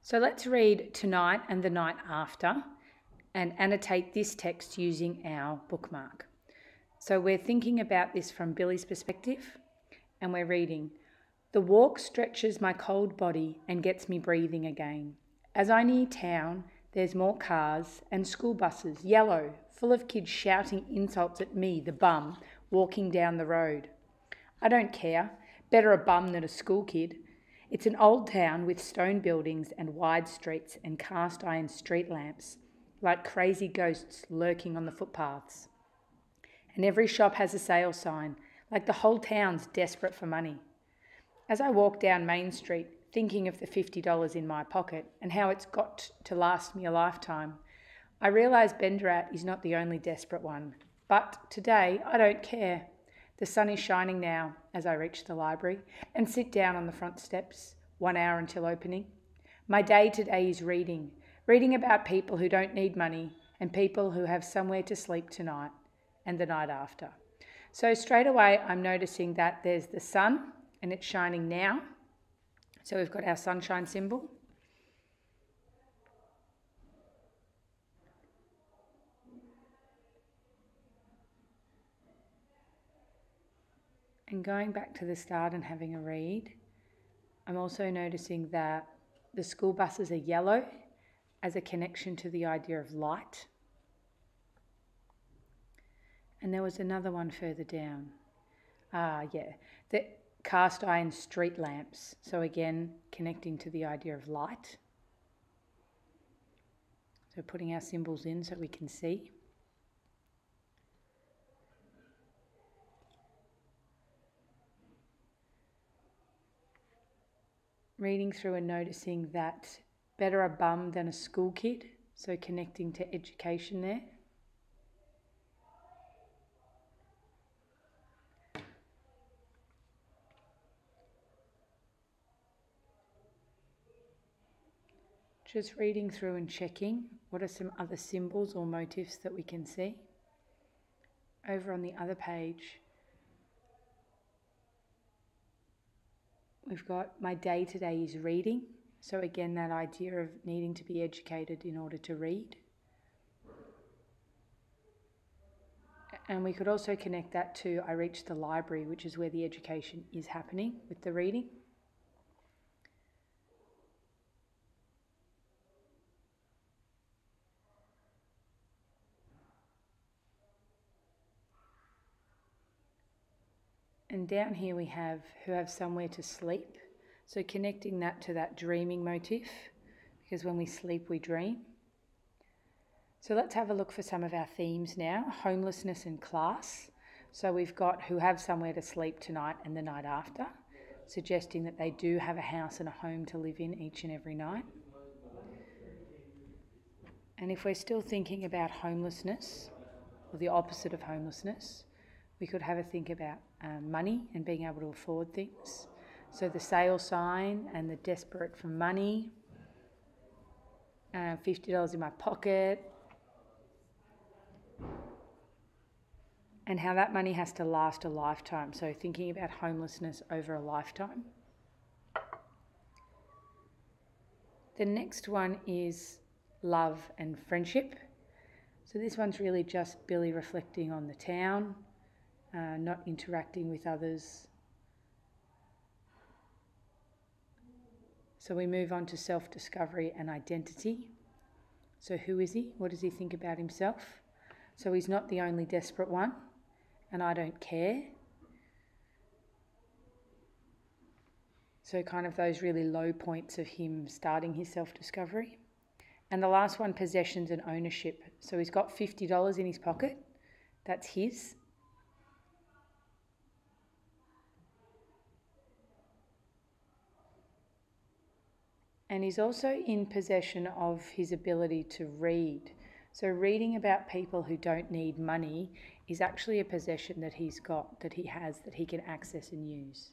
So let's read tonight and the night after and annotate this text using our bookmark. So we're thinking about this from Billy's perspective, and we're reading, "The walk stretches my cold body and gets me breathing again. As I near town, there's more cars and school buses, yellow, full of kids shouting insults at me, the bum, walking down the road. I don't care. Better a bum than a school kid. It's an old town with stone buildings and wide streets and cast iron street lamps, like crazy ghosts lurking on the footpaths. And every shop has a sale sign, like the whole town's desperate for money. As I walk down Main Street, thinking of the $50 in my pocket and how it's got to last me a lifetime, I realise Benderat is not the only desperate one. But today, I don't care. The sun is shining now as I reach the library and sit down on the front steps, 1 hour until opening. My day today is reading about people who don't need money and people who have somewhere to sleep tonight and the night after." So straight away, I'm noticing that there's the sun and it's shining now. So we've got our sunshine symbol. And going back to the start and having a read, I'm also noticing that the school buses are yellow as a connection to the idea of light. And there was another one further down. The cast iron street lamps. So again, connecting to the idea of light. So putting our symbols in so we can see. Reading through and noticing that better a bum than a school kid, so connecting to education there. Just reading through and checking what are some other symbols or motifs that we can see. Over on the other page, we've got my day today is reading. So again, that idea of needing to be educated in order to read. And we could also connect that to I reached the library, which is where the education is happening with the reading. And down here we have who have somewhere to sleep. So connecting that to that dreaming motif, because when we sleep, we dream. So let's have a look for some of our themes now. Homelessness and class. So we've got who have somewhere to sleep tonight and the night after, suggesting that they do have a house and a home to live in each and every night. And if we're still thinking about homelessness, or the opposite of homelessness, we could have a think about money and being able to afford things. So the sale sign and the desperate for money, $50 in my pocket, and how that money has to last a lifetime. So thinking about homelessness over a lifetime. The next one is love and friendship. So this one's really just Billy reflecting on the town, not interacting with others. So we move on to self-discovery and identity. So who is he? What does he think about himself? So he's not the only desperate one, and I don't care. So kind of those really low points of him starting his self-discovery. And the last one, possessions and ownership. So he's got $50 in his pocket. That's his. And he's also in possession of his ability to read. So reading about people who don't need money is actually a possession that he's got, that he has, that he can access and use.